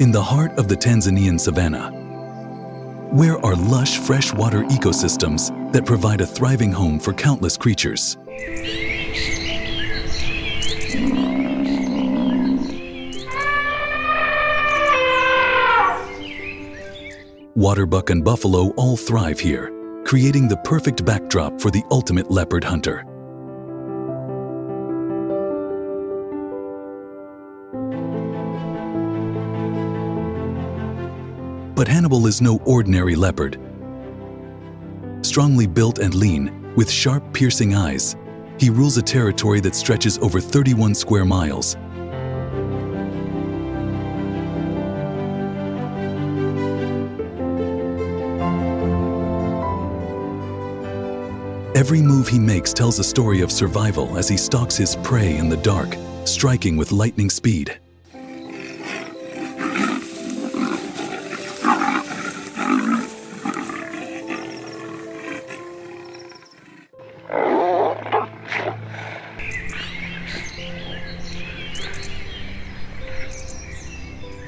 in the heart of the Tanzanian savanna. Where are lush freshwater ecosystems that provide a thriving home for countless creatures. Waterbuck and buffalo all thrive here, creating the perfect backdrop for the ultimate leopard hunter. But Hannibal is no ordinary leopard. Strongly built and lean, with sharp, piercing eyes, he rules a territory that stretches over 31 square miles. Every move he makes tells a story of survival as he stalks his prey in the dark, striking with lightning speed.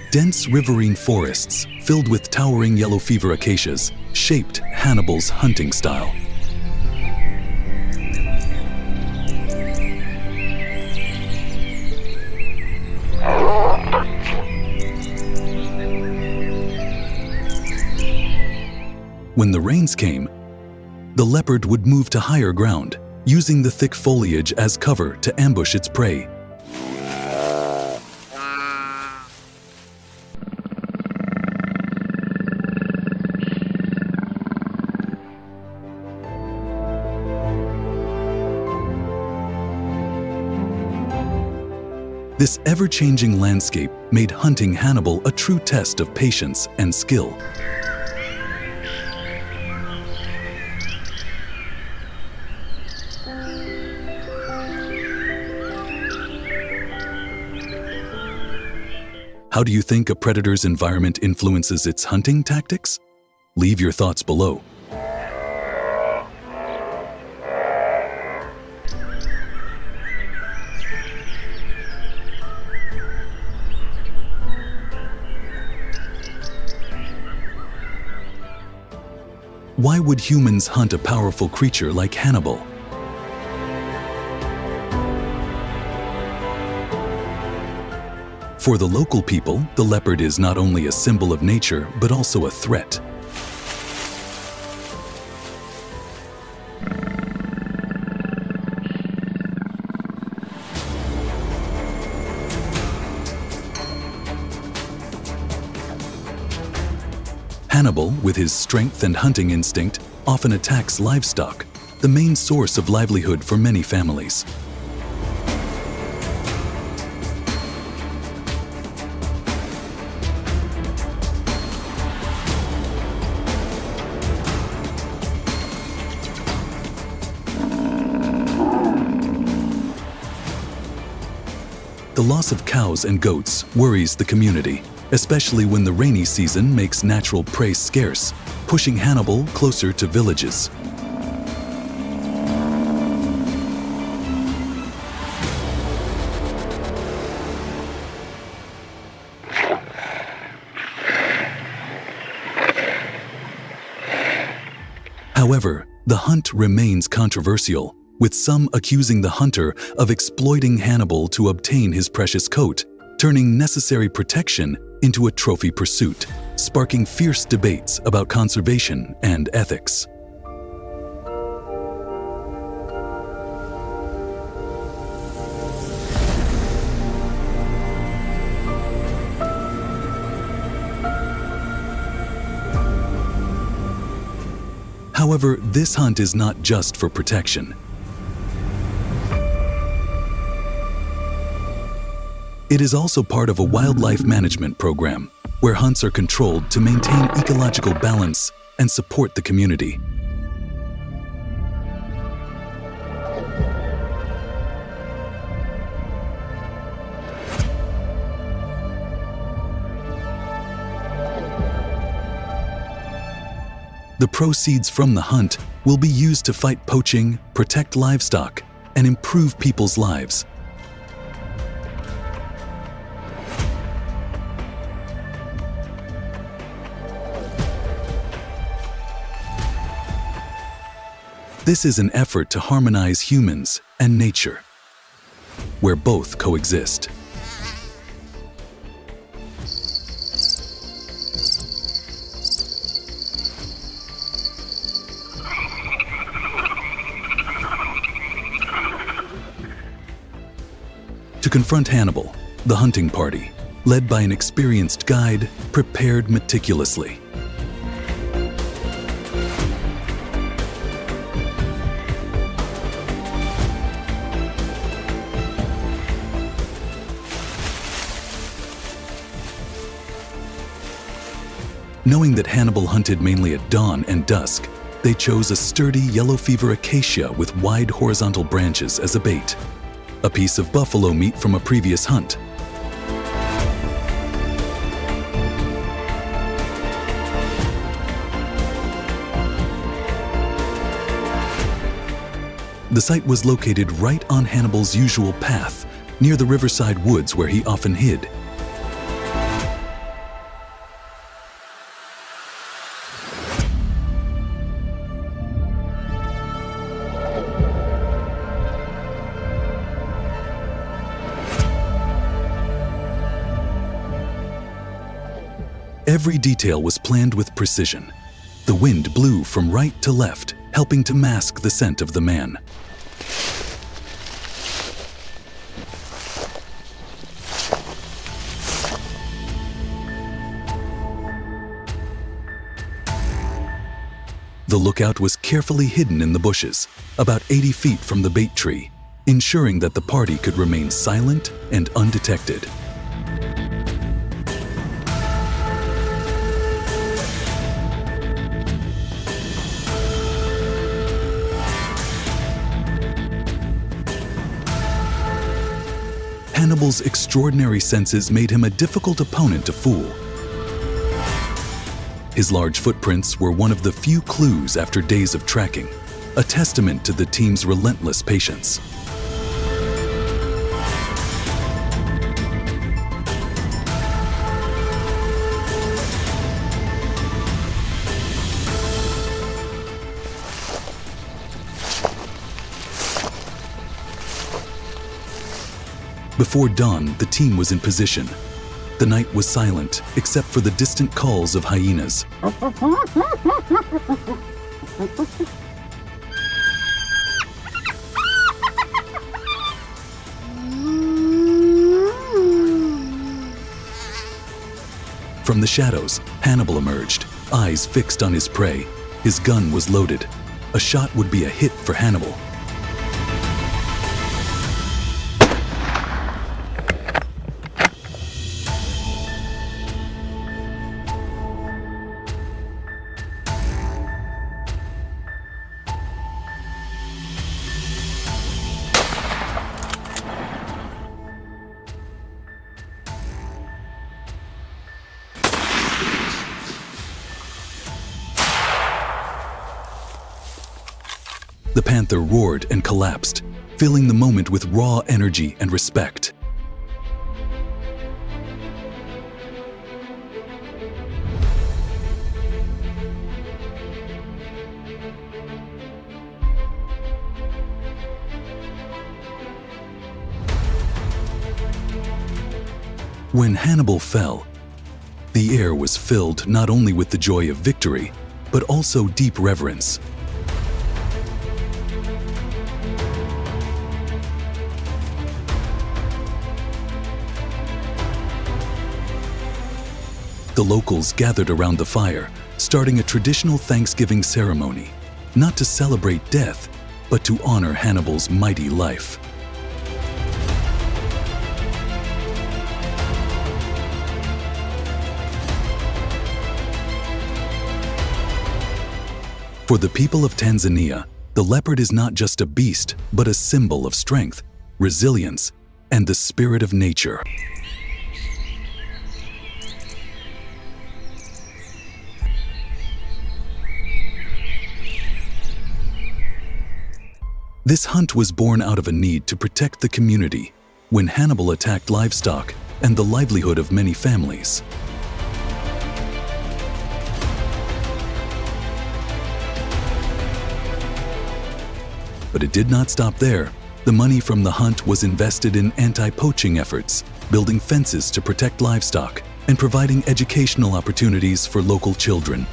Dense riverine forests, filled with towering yellow fever acacias, shaped Hannibal's hunting style. When the rains came, the leopard would move to higher ground, using the thick foliage as cover to ambush its prey. This ever-changing landscape made hunting Hannibal a true test of patience and skill. How do you think a predator's environment influences its hunting tactics? Leave your thoughts below. Why would humans hunt a powerful creature like Hannibal? For the local people, the leopard is not only a symbol of nature, but also a threat. Hannibal, with his strength and hunting instinct, often attacks livestock, the main source of livelihood for many families. The loss of cows and goats worries the community, especially when the rainy season makes natural prey scarce, pushing Hannibal closer to villages. However, the hunt remains controversial, with some accusing the hunter of exploiting Hannibal to obtain his precious coat, turning necessary protection into a trophy pursuit, sparking fierce debates about conservation and ethics. However, this hunt is not just for protection. It is also part of a wildlife management program, where hunts are controlled to maintain ecological balance and support the community. The proceeds from the hunt will be used to fight poaching, protect livestock, and improve people's lives. This is an effort to harmonize humans and nature, where both coexist. To confront Hannibal, the hunting party, led by an experienced guide, prepared meticulously. Knowing that Hannibal hunted mainly at dawn and dusk, they chose a sturdy yellow fever acacia with wide horizontal branches as a bait, a piece of buffalo meat from a previous hunt. The site was located right on Hannibal's usual path, near the riverside woods where he often hid. Every detail was planned with precision. The wind blew from right to left, helping to mask the scent of the man. The lookout was carefully hidden in the bushes, about 80 feet from the bait tree, ensuring that the party could remain silent and undetected. Hannibal's extraordinary senses made him a difficult opponent to fool. His large footprints were one of the few clues after days of tracking, a testament to the team's relentless patience. Before dawn, the team was in position. The night was silent, except for the distant calls of hyenas. From the shadows, Hannibal emerged, eyes fixed on his prey. His gun was loaded. A shot would be a hit for Hannibal. The panther roared and collapsed, filling the moment with raw energy and respect. When Hannibal fell, the air was filled not only with the joy of victory, but also deep reverence. The locals gathered around the fire, starting a traditional Thanksgiving ceremony, not to celebrate death, but to honor Hannibal's mighty life. For the people of Tanzania, the leopard is not just a beast, but a symbol of strength, resilience, and the spirit of nature. This hunt was born out of a need to protect the community when Hannibal attacked livestock and the livelihood of many families. But it did not stop there. The money from the hunt was invested in anti-poaching efforts, building fences to protect livestock, and providing educational opportunities for local children.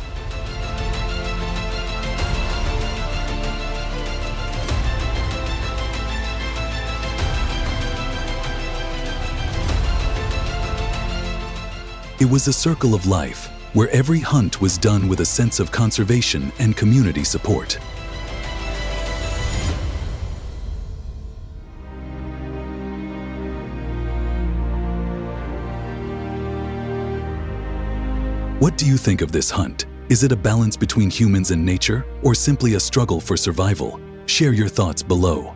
It was a circle of life, where every hunt was done with a sense of conservation and community support. What do you think of this hunt? Is it a balance between humans and nature, or simply a struggle for survival? Share your thoughts below.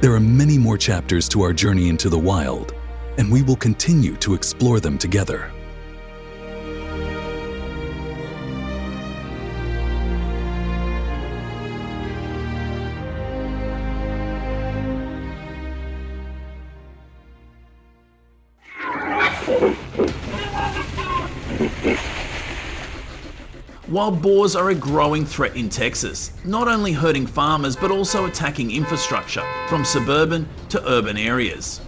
There are many more chapters to our journey into the wild, and we will continue to explore them together. Wild boars are a growing threat in Texas, not only hurting farmers but also attacking infrastructure from suburban to urban areas.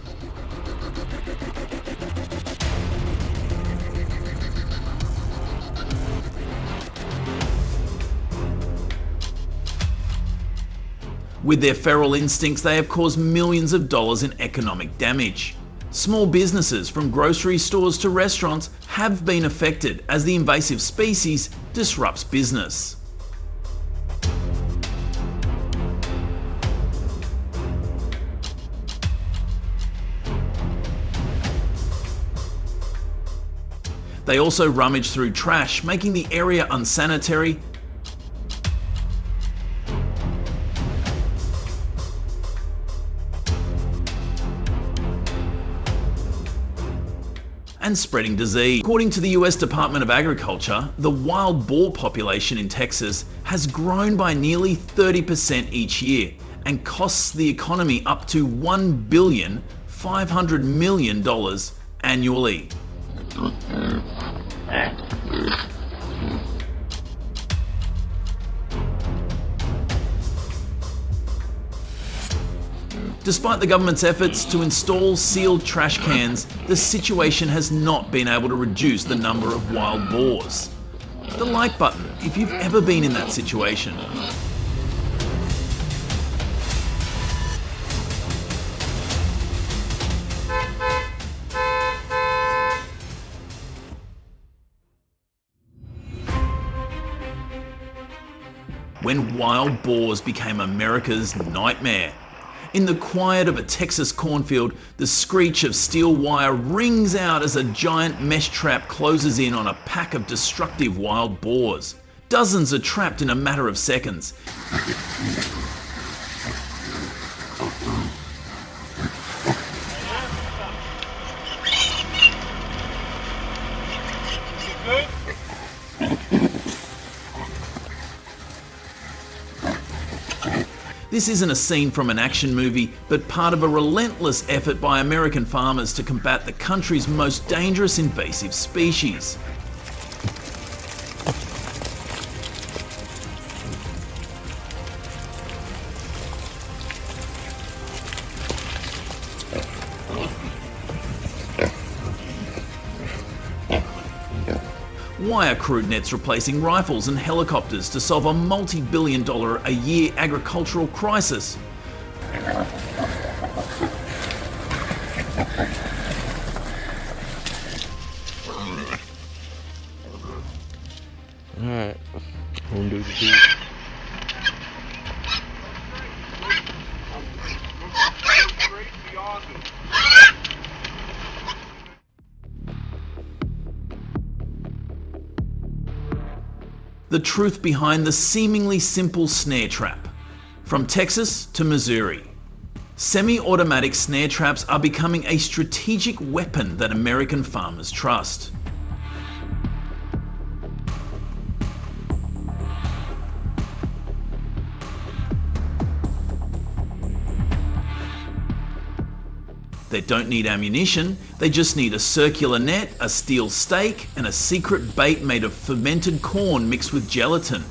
With their feral instincts, they have caused millions of dollars in economic damage. Small businesses, from grocery stores to restaurants, have been affected as the invasive species disrupts business. They also rummage through trash, making the area unsanitary and spreading disease. According to the US Department of Agriculture, the wild boar population in Texas has grown by nearly 30% each year and costs the economy up to $1.5 billion annually. Despite the government's efforts to install sealed trash cans, the situation has not been able to reduce the number of wild boars. The like button if you've ever been in that situation. When wild boars became America's nightmare. In the quiet of a Texas cornfield, the screech of steel wire rings out as a giant mesh trap closes in on a pack of destructive wild boars. Dozens are trapped in a matter of seconds. This isn't a scene from an action movie, but part of a relentless effort by American farmers to combat the country's most dangerous invasive species. Why are crude nets replacing rifles and helicopters to solve a multi-billion-dollar-a-year agricultural crisis? Alright, we'll do the The truth behind the seemingly simple snare trap. From Texas to Missouri, semi-automatic snare traps are becoming a strategic weapon that American farmers trust. They don't need ammunition, they just need a circular net, a steel stake, and a secret bait made of fermented corn mixed with gelatin.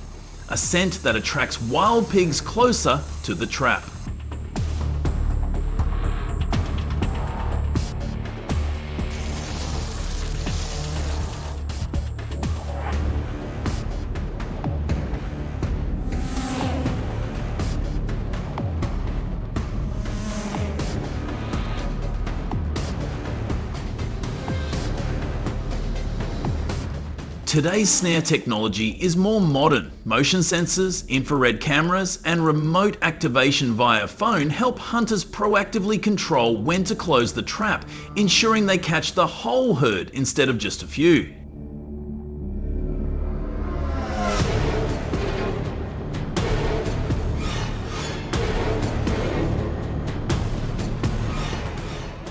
A scent that attracts wild pigs closer to the trap. Today's snare technology is more modern. Motion sensors, infrared cameras, and remote activation via phone help hunters proactively control when to close the trap, ensuring they catch the whole herd instead of just a few.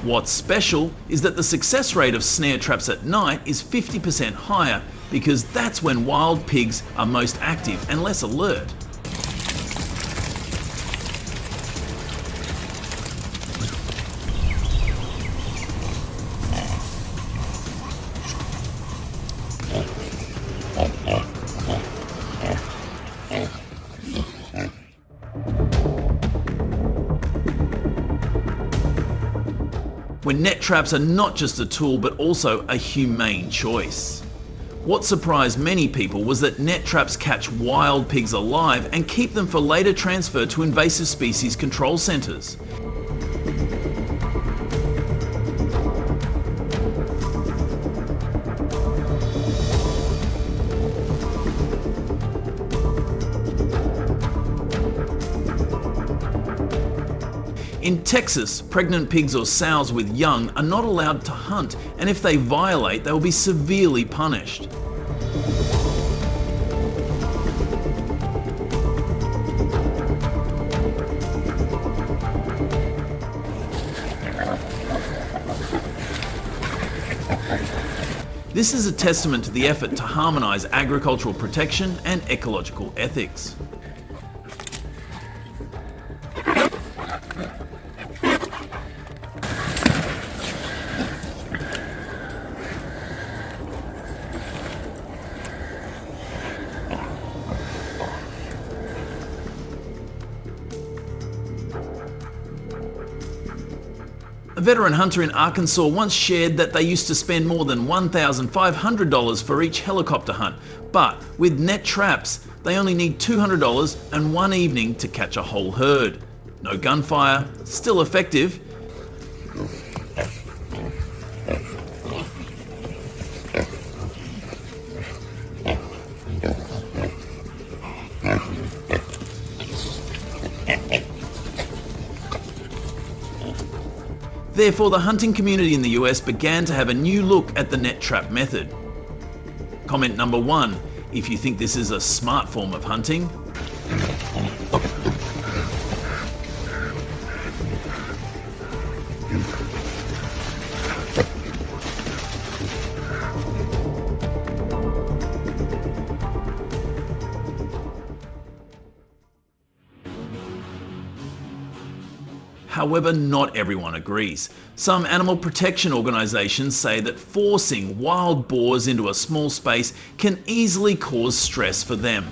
What's special is that the success rate of snare traps at night is 50% higher, because that's when wild pigs are most active and less alert. When net traps are not just a tool but also a humane choice. What surprised many people was that net traps catch wild pigs alive and keep them for later transfer to invasive species control centres. In Texas, pregnant pigs or sows with young are not allowed to hunt, and if they violate, they will be severely punished. This is a testament to the effort to harmonise agricultural protection and ecological ethics. A veteran hunter in Arkansas once shared that they used to spend more than $1,500 for each helicopter hunt, but with net traps, they only need $200 and one evening to catch a whole herd. No gunfire, still effective. Therefore, the hunting community in the US began to have a new look at the net trap method. Comment number 1, if you think this is a smart form of hunting. However, not everyone agrees. Some animal protection organisations say that forcing wild boars into a small space can easily cause stress for them.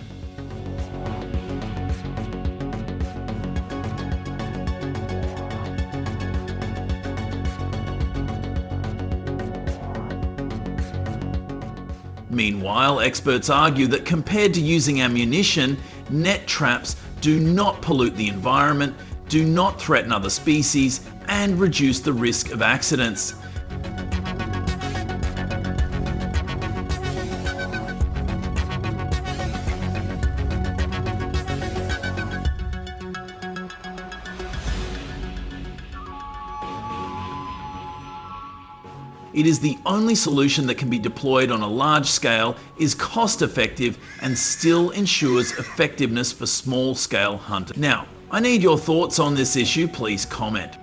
Meanwhile, experts argue that compared to using ammunition, net traps do not pollute the environment, do not threaten other species, and reduce the risk of accidents. It is the only solution that can be deployed on a large scale, is cost effective, and still ensures effectiveness for small scale hunting. Now, I need your thoughts on this issue, please comment.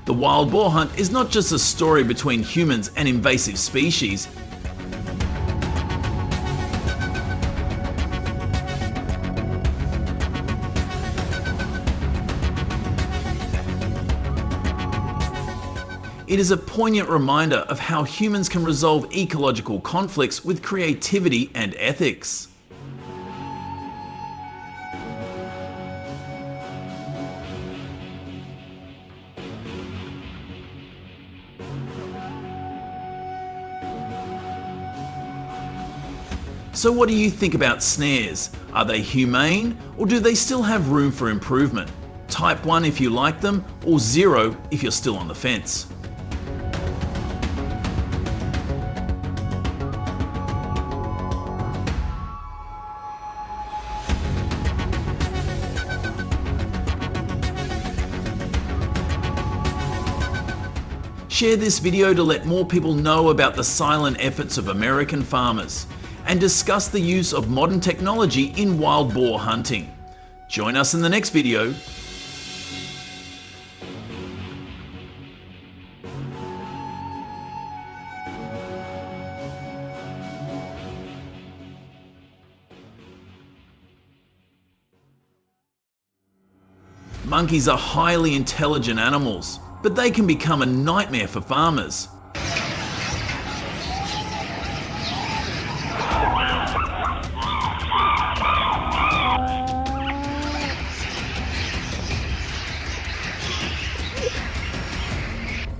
The wild boar hunt is not just a story between humans and invasive species. It is a poignant reminder of how humans can resolve ecological conflicts with creativity and ethics. So what do you think about snares? Are they humane, or do they still have room for improvement? Type 1 if you like them, or 0 if you're still on the fence. Share this video to let more people know about the silent efforts of American farmers, and discuss the use of modern technology in wild boar hunting. Join us in the next video. Monkeys are highly intelligent animals, but they can become a nightmare for farmers.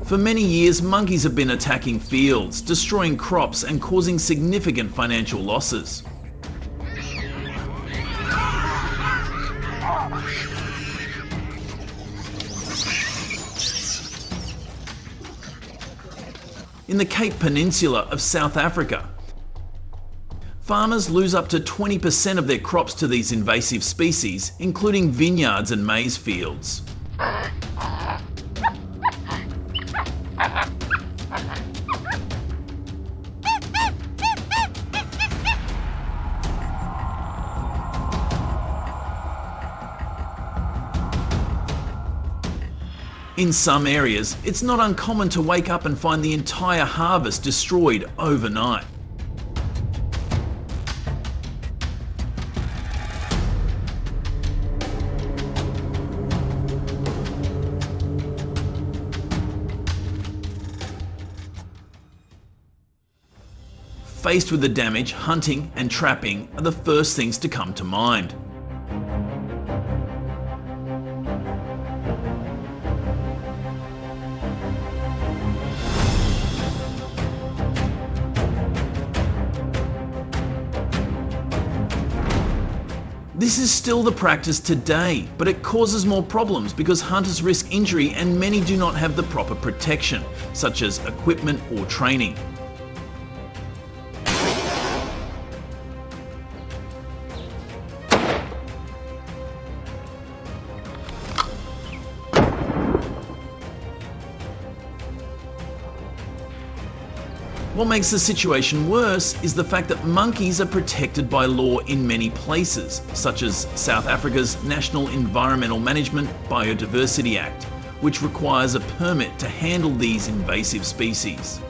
For many years, monkeys have been attacking fields, destroying crops and causing significant financial losses. In the Cape Peninsula of South Africa, farmers lose up to 20% of their crops to these invasive species, including vineyards and maize fields. In some areas, it's not uncommon to wake up and find the entire harvest destroyed overnight. Faced with the damage, hunting and trapping are the first things to come to mind. This is still the practice today, but it causes more problems because hunters risk injury and many do not have the proper protection, such as equipment or training. What makes the situation worse is the fact that monkeys are protected by law in many places, such as South Africa's National Environmental Management Biodiversity Act, which requires a permit to handle these invasive species.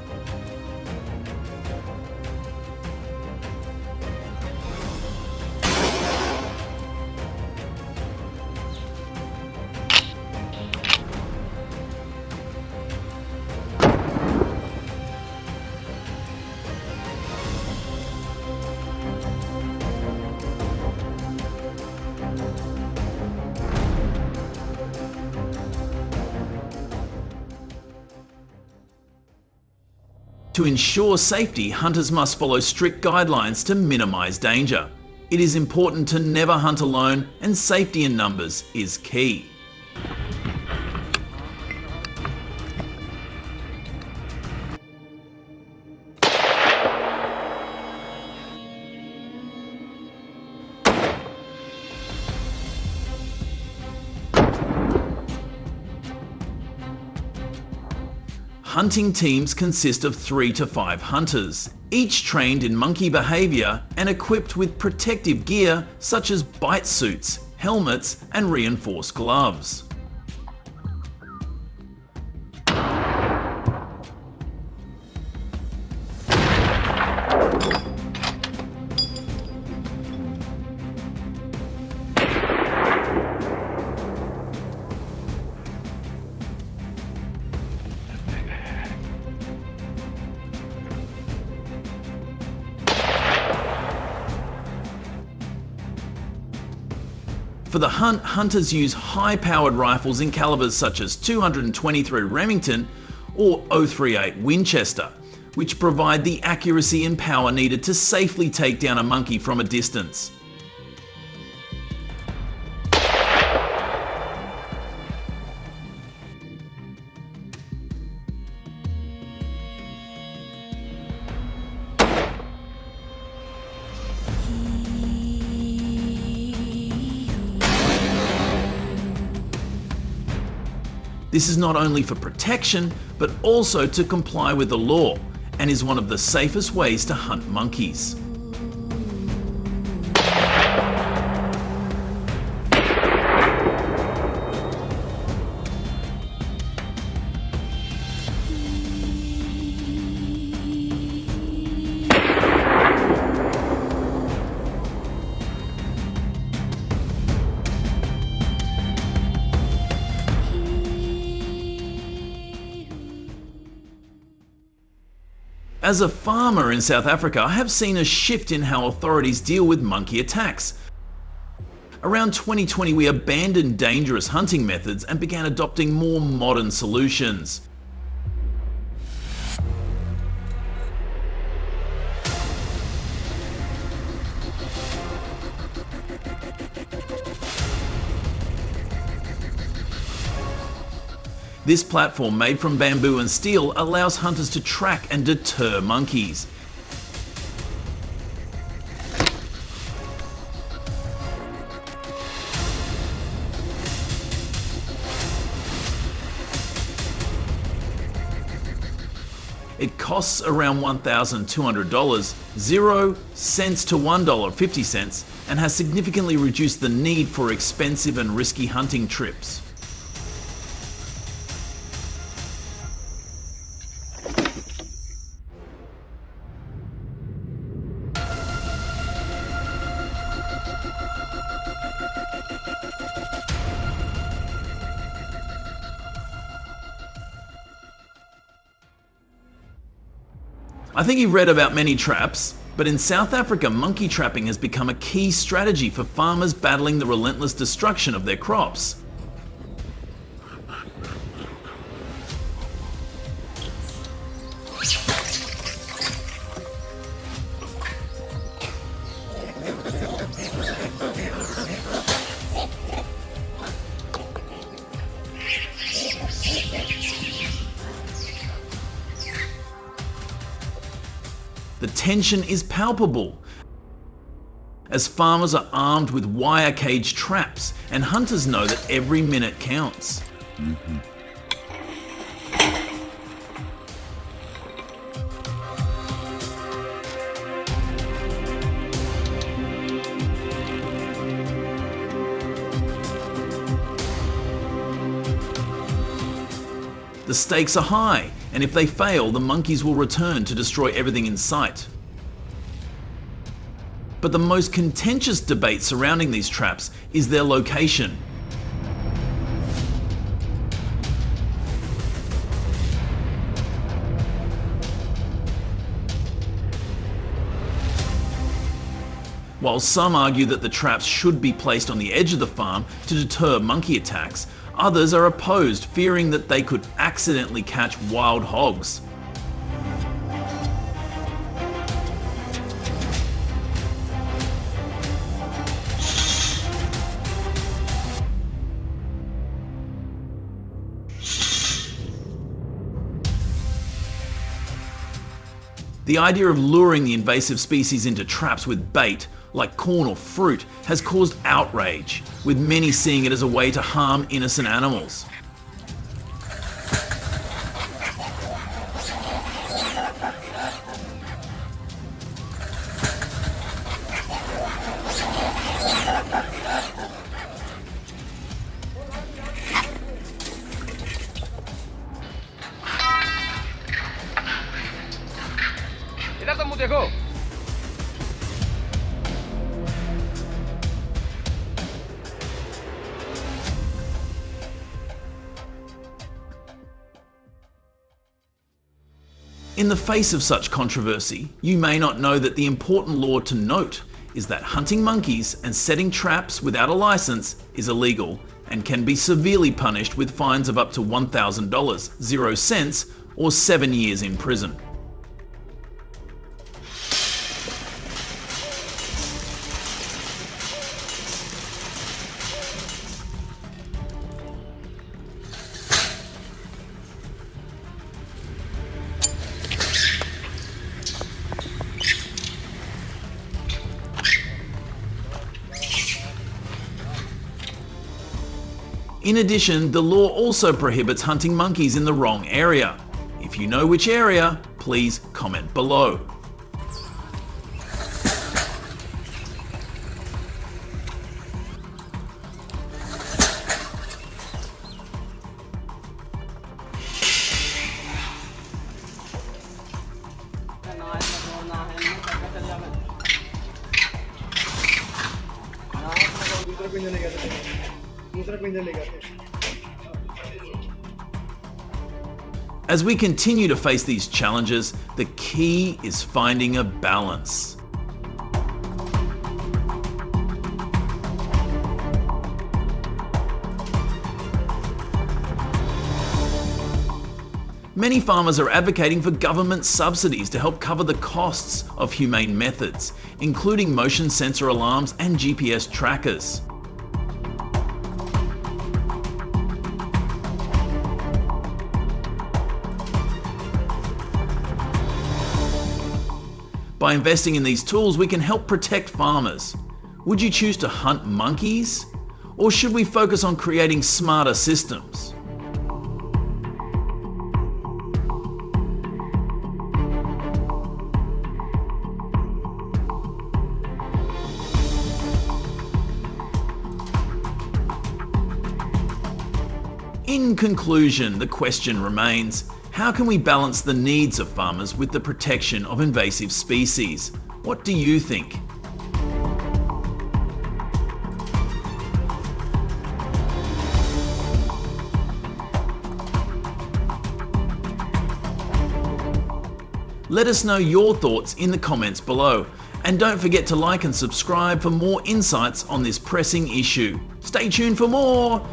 To ensure safety, hunters must follow strict guidelines to minimize danger. It is important to never hunt alone, and safety in numbers is key. Hunting teams consist of 3 to 5 hunters, each trained in monkey behavior and equipped with protective gear such as bite suits, helmets, and reinforced gloves. For the hunt, hunters use high-powered rifles in calibers such as 223 Remington or .038 Winchester, which provide the accuracy and power needed to safely take down a monkey from a distance. This is not only for protection, but also to comply with the law, and is one of the safest ways to hunt monkeys. As a farmer in South Africa, I have seen a shift in how authorities deal with monkey attacks. Around 2020, we abandoned dangerous hunting methods and began adopting more modern solutions. This platform, made from bamboo and steel, allows hunters to track and deter monkeys. It costs around $1,200, 0 cents to $1.50, and has significantly reduced the need for expensive and risky hunting trips. I think you've read about many traps, but in South Africa, monkey trapping has become a key strategy for farmers battling the relentless destruction of their crops. The tension is palpable, as farmers are armed with wire cage traps and hunters know that every minute counts. The stakes are high, and if they fail, the monkeys will return to destroy everything in sight. But the most contentious debate surrounding these traps is their location. While some argue that the traps should be placed on the edge of the farm to deter monkey attacks, others are opposed, fearing that they could accidentally catch wild hogs. The idea of luring the invasive species into traps with bait, like corn or fruit, has caused outrage, with many seeing it as a way to harm innocent animals. In the face of such controversy, you may not know that the important law to note is that hunting monkeys and setting traps without a license is illegal and can be severely punished with fines of up to $1,000, 0 cents, or 7 years in prison. In addition, the law also prohibits hunting monkeys in the wrong area. If you know which area, please comment below. As we continue to face these challenges, the key is finding a balance. Many farmers are advocating for government subsidies to help cover the costs of humane methods, including motion sensor alarms and GPS trackers. By investing in these tools, we can help protect farmers. Would you choose to hunt monkeys? Or should we focus on creating smarter systems? In conclusion, the question remains, how can we balance the needs of farmers with the protection of invasive species? What do you think? Let us know your thoughts in the comments below. And don't forget to like and subscribe for more insights on this pressing issue. Stay tuned for more!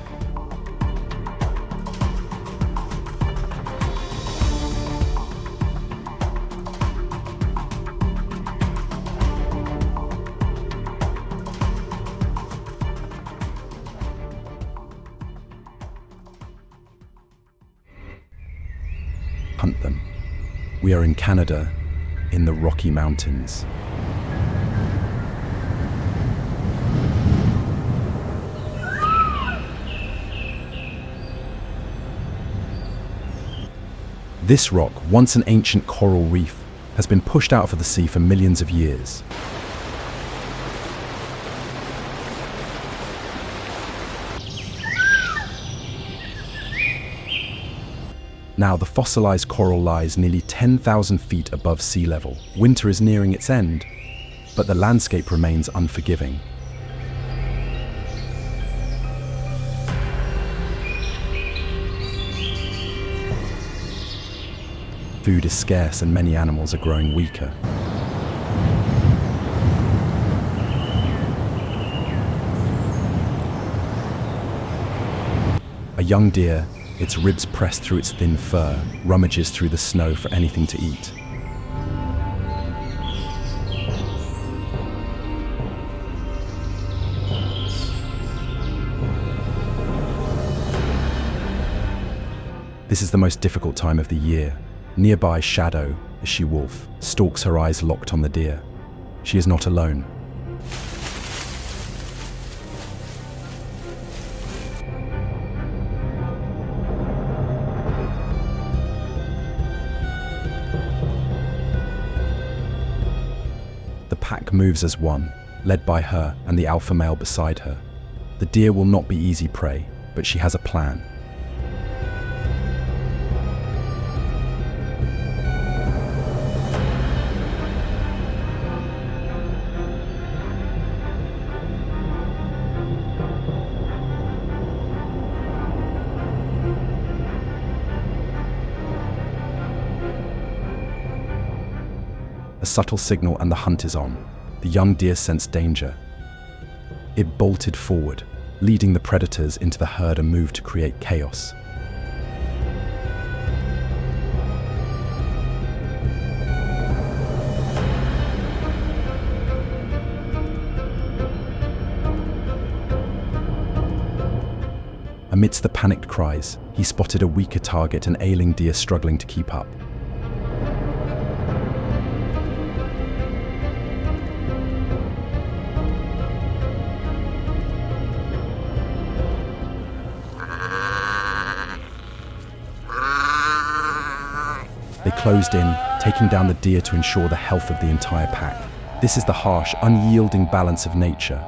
Hunt them. We are in Canada, in the Rocky Mountains. This rock, once an ancient coral reef, has been pushed out of the sea for millions of years. Now, the fossilized coral lies nearly 10,000 feet above sea level. Winter is nearing its end, but the landscape remains unforgiving. Food is scarce and many animals are growing weaker. A young deer, its ribs pressed through its thin fur, rummages through the snow for anything to eat. This is the most difficult time of the year. Nearby, Shadow, a she-wolf, stalks, her eyes locked on the deer. She is not alone. The pack moves as one, led by her and the alpha male beside her. The deer will not be easy prey, but she has a plan. A subtle signal and the hunt is on. the young deer sensed danger. It bolted forward, leading the predators into the herd, a move to create chaos. Amidst the panicked cries, he spotted a weaker target, an ailing deer struggling to keep up. They closed in, taking down the deer to ensure the health of the entire pack. This is the harsh, unyielding balance of nature.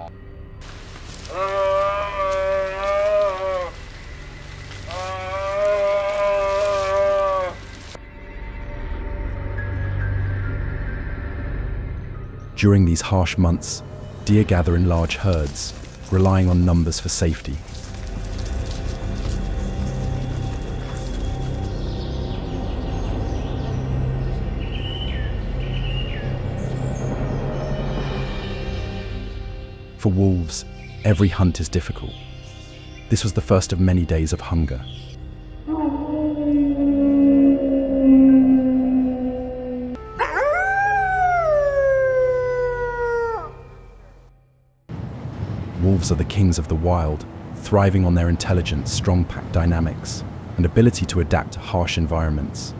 During these harsh months, deer gather in large herds, relying on numbers for safety. For wolves, every hunt is difficult. This was the first of many days of hunger. Wolves are the kings of the wild, thriving on their intelligence, strong pack dynamics, and ability to adapt to harsh environments.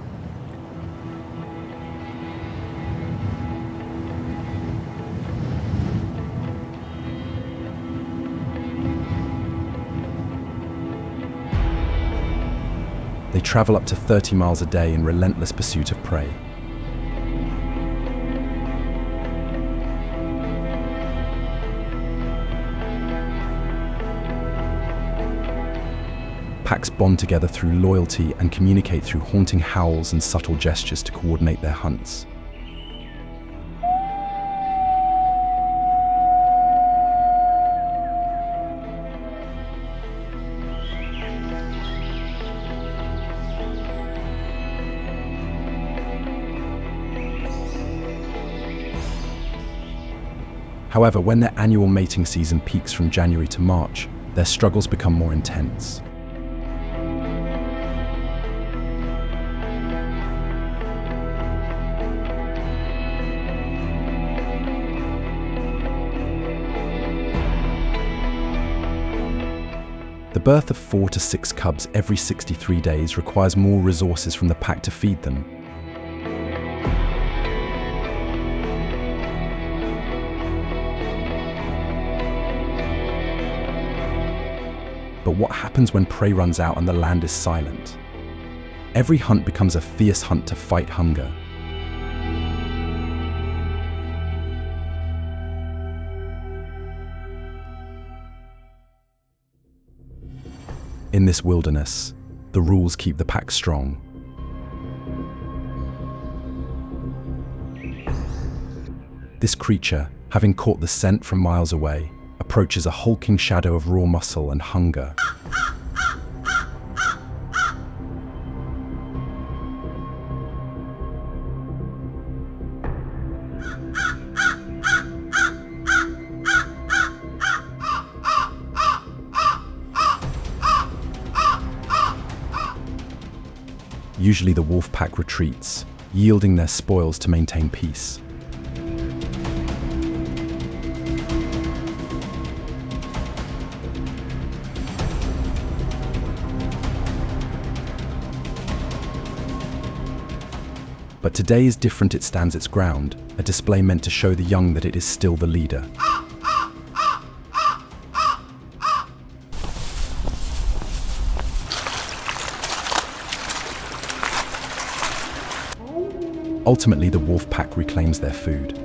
They travel up to 30 miles a day in relentless pursuit of prey. Packs bond together through loyalty and communicate through haunting howls and subtle gestures to coordinate their hunts. However, when their annual mating season peaks from January to March, their struggles become more intense. The birth of 4 to 6 cubs every 63 days requires more resources from the pack to feed them. But what happens when prey runs out and the land is silent? Every hunt becomes a fierce hunt to fight hunger. In this wilderness, the rules keep the pack strong. This creature, having caught the scent from miles away, approaches a hulking shadow of raw muscle and hunger. Usually the wolf pack retreats, yielding their spoils to maintain peace. But today is different. It stands its ground, a display meant to show the young that it is still the leader. Ultimately, the wolf pack reclaims their food.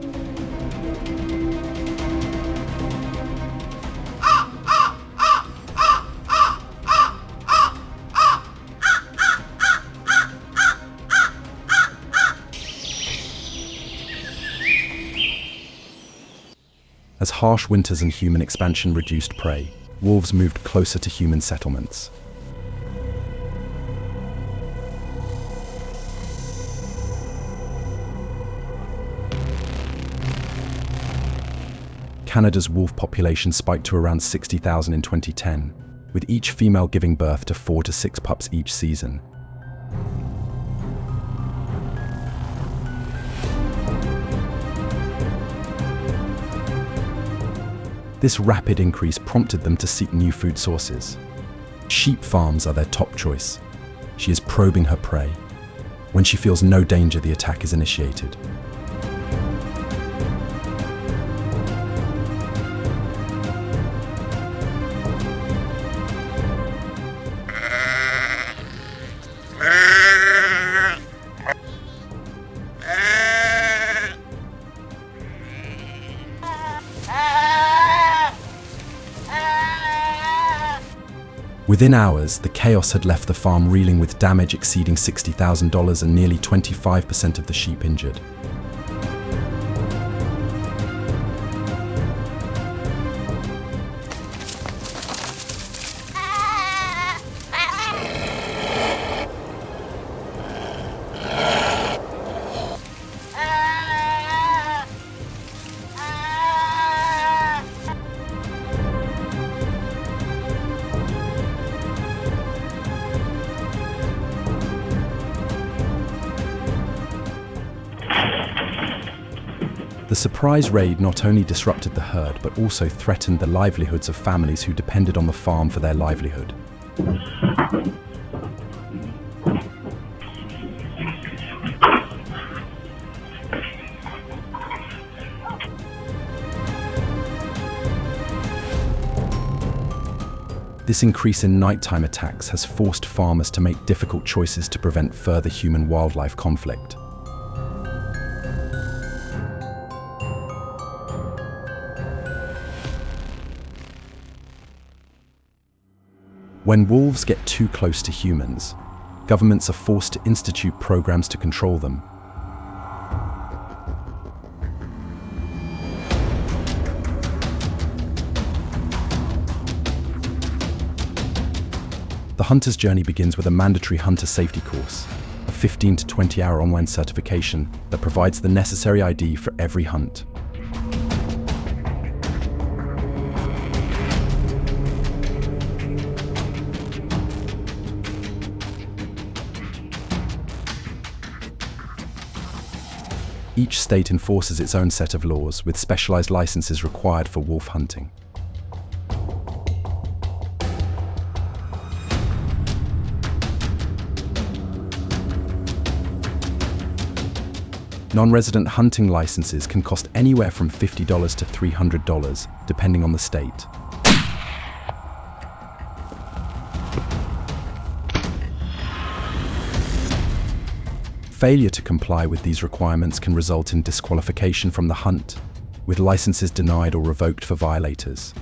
As harsh winters and human expansion reduced prey, wolves moved closer to human settlements. Canada's wolf population spiked to around 60,000 in 2010, with each female giving birth to 4 to 6 pups each season. This rapid increase prompted them to seek new food sources. Sheep farms are their top choice. She is probing her prey. When she feels no danger, the attack is initiated. Within hours, the chaos had left the farm reeling with damage exceeding $60,000 and nearly 25% of the sheep injured. The surprise raid not only disrupted the herd, but also threatened the livelihoods of families who depended on the farm for their livelihood. This increase in nighttime attacks has forced farmers to make difficult choices to prevent further human-wildlife conflict. When wolves get too close to humans, governments are forced to institute programs to control them. The hunter's journey begins with a mandatory hunter safety course, a 15 to 20-hour online certification that provides the necessary ID for every hunt. Each state enforces its own set of laws, with specialized licenses required for wolf hunting. Non-resident hunting licenses can cost anywhere from $50 to $300, depending on the state. Failure to comply with these requirements can result in disqualification from the hunt, with licenses denied or revoked for violators.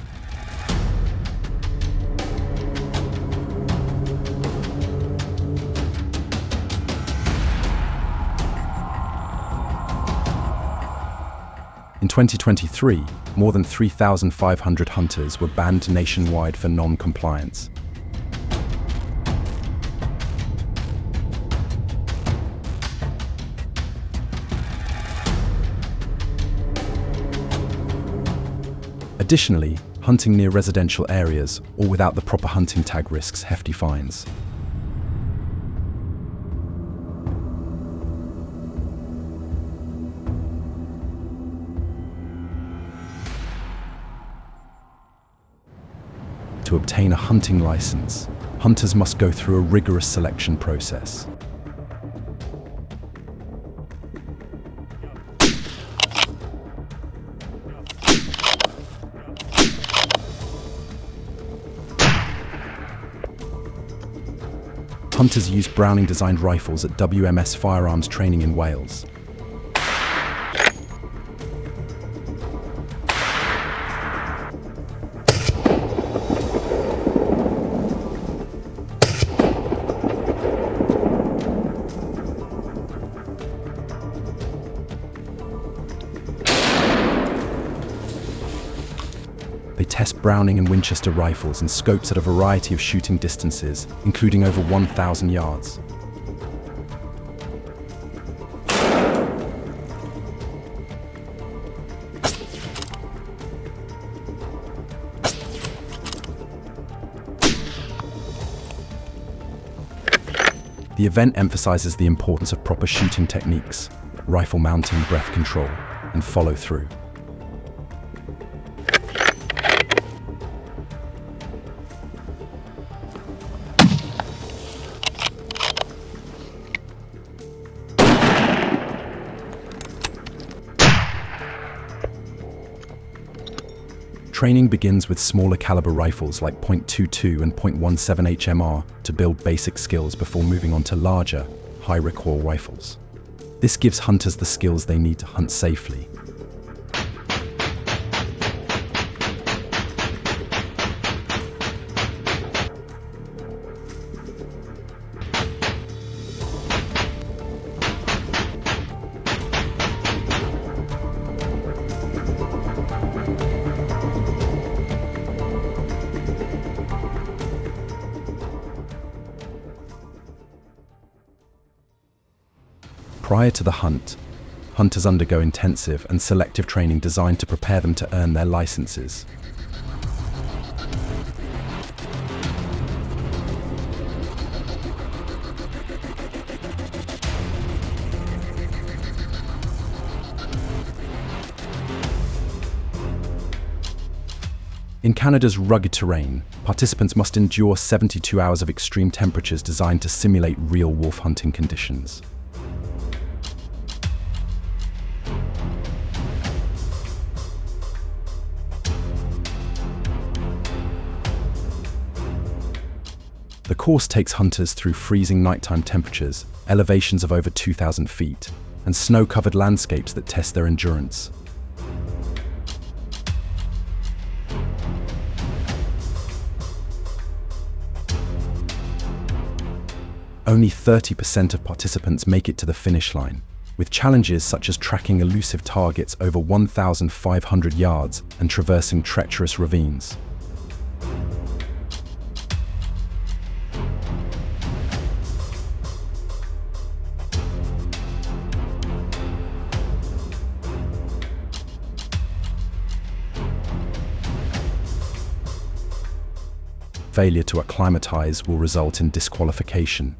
In 2023, more than 3,500 hunters were banned nationwide for non-compliance. Additionally, hunting near residential areas or without the proper hunting tag risks hefty fines. To obtain a hunting license, hunters must go through a rigorous selection process. Hunters use Browning-designed rifles at WMS Firearms Training in Wales. They test Browning and Winchester rifles and scopes at a variety of shooting distances, including over 1,000 yards. The event emphasizes the importance of proper shooting techniques, rifle mounting, breath control, and follow through. Training begins with smaller caliber rifles like .22 and .17 HMR to build basic skills before moving on to larger, high recoil rifles. This gives hunters the skills they need to hunt safely. Prior to the hunt, hunters undergo intensive and selective training designed to prepare them to earn their licenses. In Canada's rugged terrain, participants must endure 72 hours of extreme temperatures designed to simulate real wolf hunting conditions. The course takes hunters through freezing nighttime temperatures, elevations of over 2,000 feet, and snow-covered landscapes that test their endurance. Only 30% of participants make it to the finish line, with challenges such as tracking elusive targets over 1,500 yards and traversing treacherous ravines. Failure to acclimatize will result in disqualification,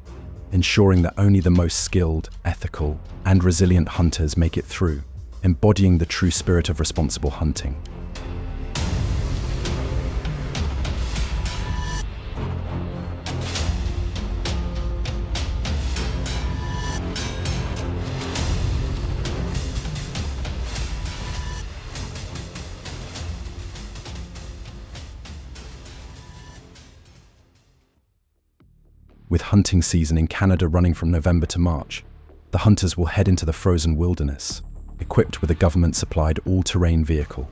ensuring that only the most skilled, ethical, and resilient hunters make it through, embodying the true spirit of responsible hunting. With hunting season in Canada running from November to March, the hunters will head into the frozen wilderness, equipped with a government-supplied all-terrain vehicle.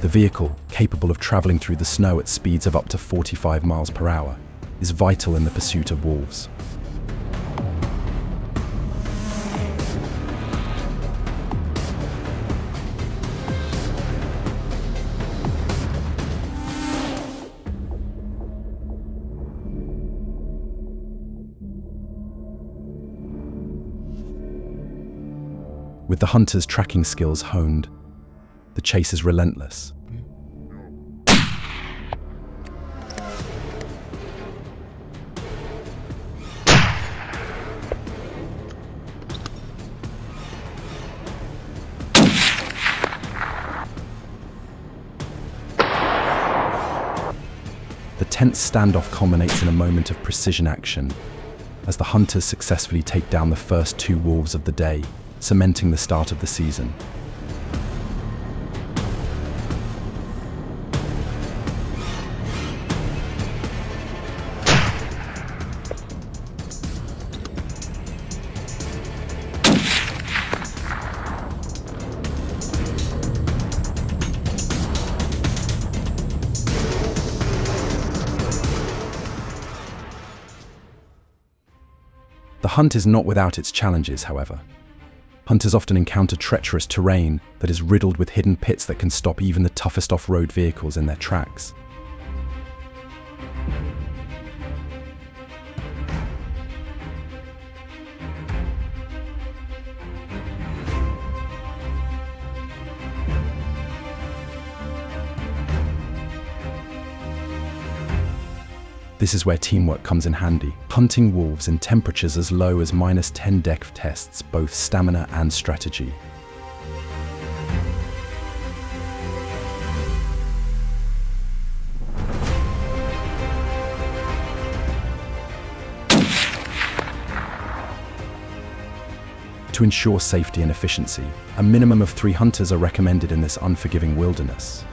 The vehicle, capable of traveling through the snow at speeds of up to 45 miles per hour, is vital in the pursuit of wolves. With the hunter's tracking skills honed, the chase is relentless. The tense standoff culminates in a moment of precision action, as the hunters successfully take down the first 2 wolves of the day, cementing the start of the season. The hunt is not without its challenges, however. Hunters often encounter treacherous terrain that is riddled with hidden pits that can stop even the toughest off-road vehicles in their tracks. This is where teamwork comes in handy. Hunting wolves in temperatures as low as -10 degrees tests both stamina and strategy. To ensure safety and efficiency, a minimum of 3 hunters are recommended in this unforgiving wilderness.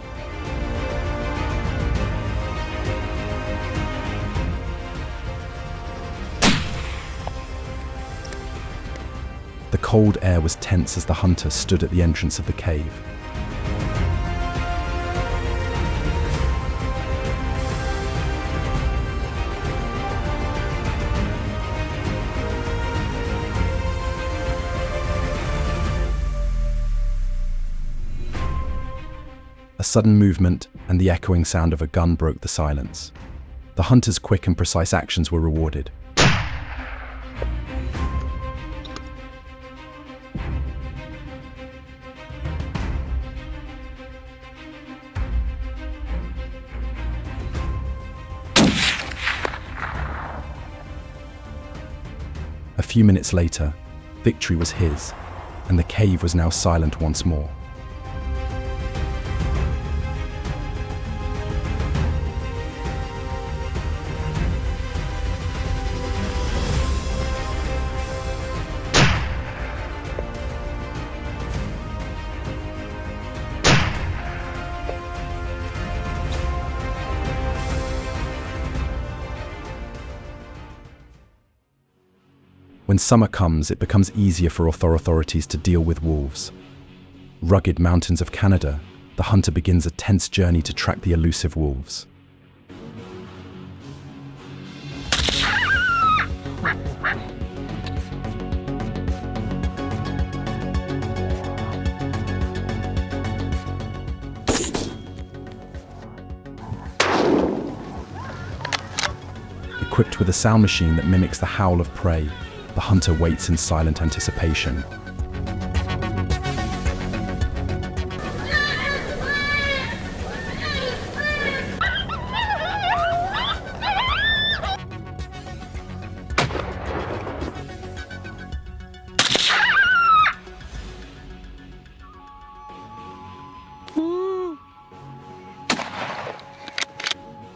The cold air was tense as the hunter stood at the entrance of the cave. A sudden movement and the echoing sound of a gun broke the silence. The hunter's quick and precise actions were rewarded. A few minutes later, victory was his, and the cave was now silent once more. When summer comes, it becomes easier for authorities to deal with wolves. Rugged mountains of Canada, the hunter begins a tense journey to track the elusive wolves. Equipped with a sound machine that mimics the howl of prey, the hunter waits in silent anticipation.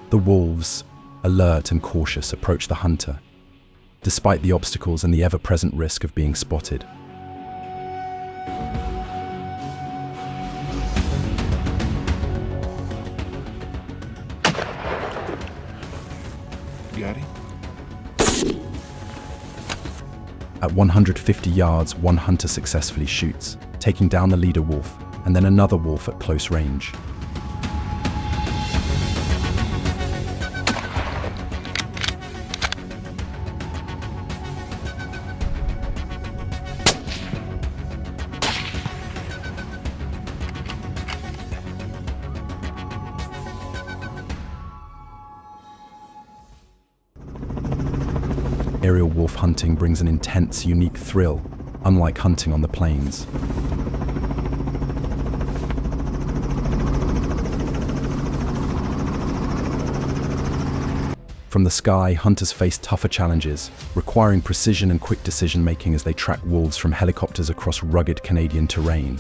The wolves, alert and cautious, approach the hunter, despite the obstacles and the ever-present risk of being spotted. Got him? At 150 yards, one hunter successfully shoots, taking down the leader wolf, and then another wolf at close range. Aerial wolf hunting brings an intense, unique thrill, unlike hunting on the plains. From the sky, hunters face tougher challenges, requiring precision and quick decision-making as they track wolves from helicopters across rugged Canadian terrain.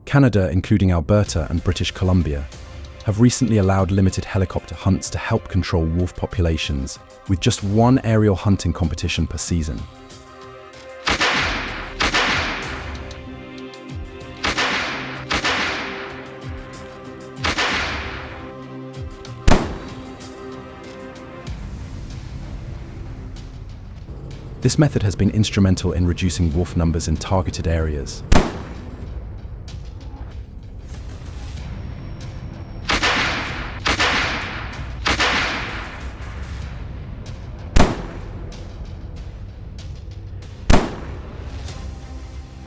Canada, including Alberta and British Columbia, have recently allowed limited helicopter hunts to help control wolf populations, with just one aerial hunting competition per season. This method has been instrumental in reducing wolf numbers in targeted areas.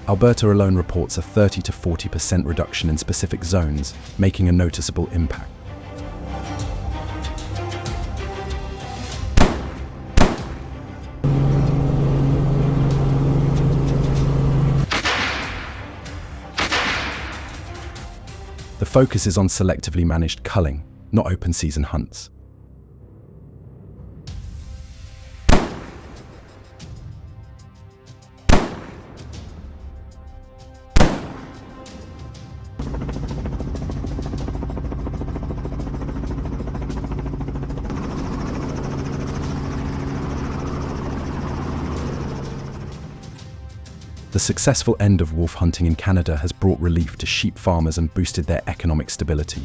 Alberta alone reports a 30 to 40% reduction in specific zones, making a noticeable impact. focus is on selectively managed culling, not open-season hunts. The successful end of wolf hunting in Canada has brought relief to sheep farmers and boosted their economic stability.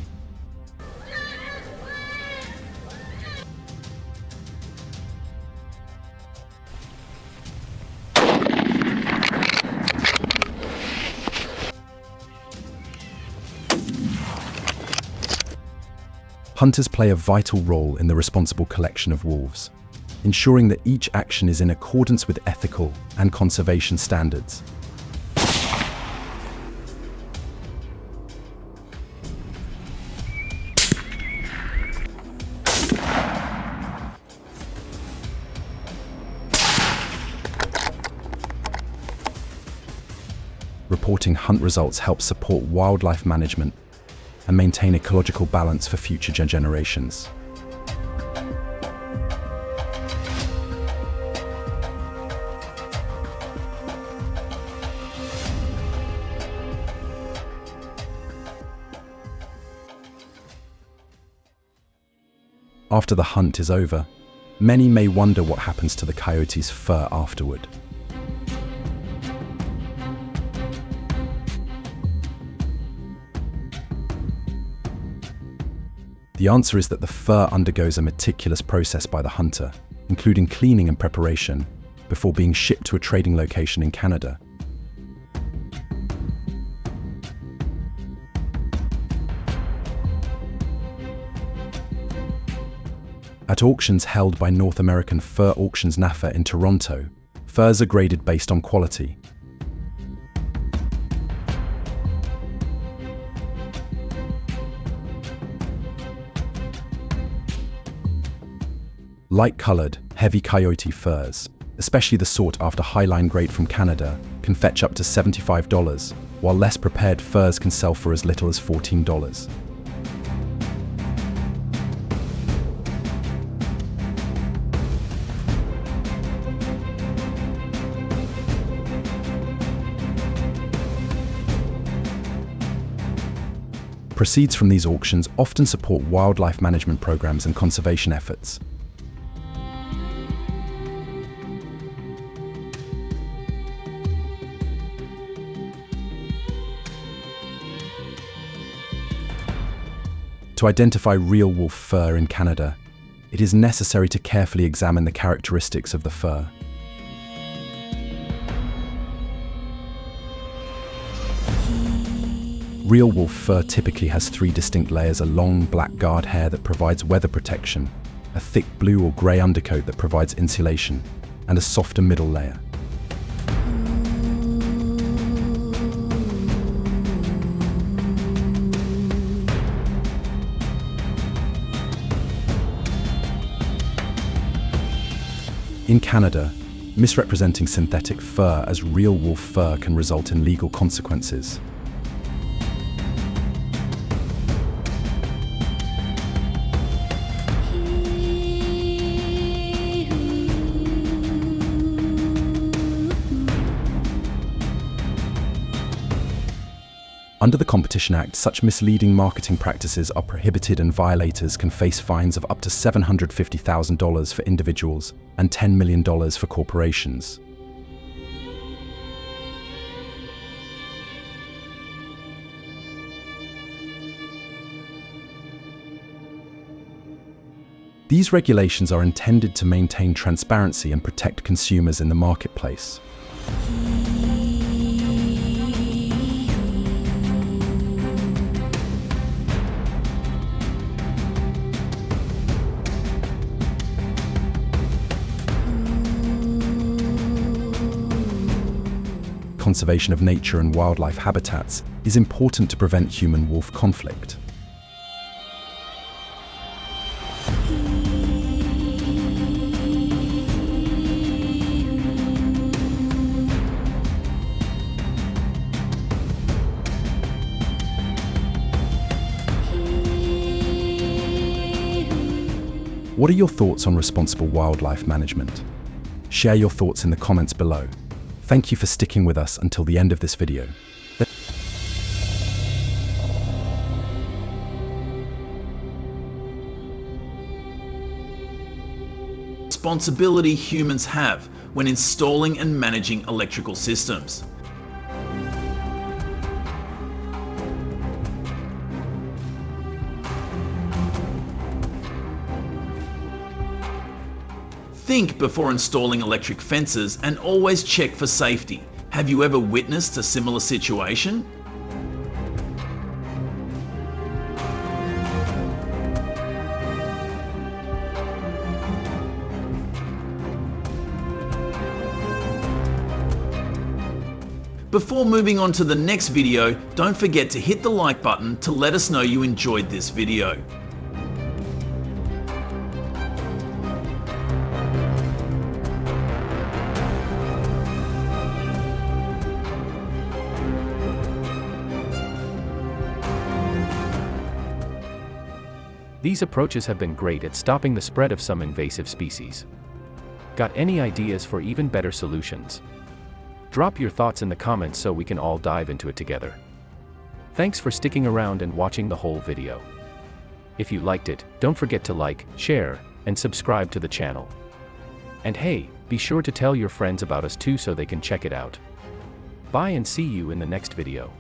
Hunters play a vital role in the responsible collection of wolves, ensuring that each action is in accordance with ethical and conservation standards. Reporting hunt results helps support wildlife management and maintain ecological balance for future generations. After the hunt is over, many may wonder what happens to the coyote's fur afterward. The answer is that the fur undergoes a meticulous process by the hunter, including cleaning and preparation, before being shipped to a trading location in Canada. At auctions held by North American Fur Auctions NAFA in Toronto, furs are graded based on quality. Light-coloured, heavy coyote furs, especially the sought-after highline grade from Canada, can fetch up to $75, while less prepared furs can sell for as little as $14. Proceeds from these auctions often support wildlife management programs and conservation efforts. To identify real wolf fur in Canada, it is necessary to carefully examine the characteristics of the fur. Real wolf fur typically has 3 distinct layers: a long black guard hair that provides weather protection, a thick blue or grey undercoat that provides insulation, and a softer middle layer. In Canada, misrepresenting synthetic fur as real wolf fur can result in legal consequences. Under the Competition Act, such misleading marketing practices are prohibited and violators can face fines of up to $750,000 for individuals and $10 million for corporations. These regulations are intended to maintain transparency and protect consumers in the marketplace. Conservation of nature and wildlife habitats is important to prevent human-wolf conflict. What are your thoughts on responsible wildlife management? Share your thoughts in the comments below. Thank you for sticking with us until the end of this video. Responsibility humans have when installing and managing electrical systems. Think before installing electric fences and always check for safety. Have you ever witnessed a similar situation? Before moving on to the next video, don't forget to hit the like button to let us know you enjoyed this video. These approaches have been great at stopping the spread of some invasive species. Got any ideas for even better solutions? Drop your thoughts in the comments so we can all dive into it together. Thanks for sticking around and watching the whole video. If you liked it, don't forget to like, share, and subscribe to the channel. And hey, be sure to tell your friends about us too so they can check it out. Bye and see you in the next video.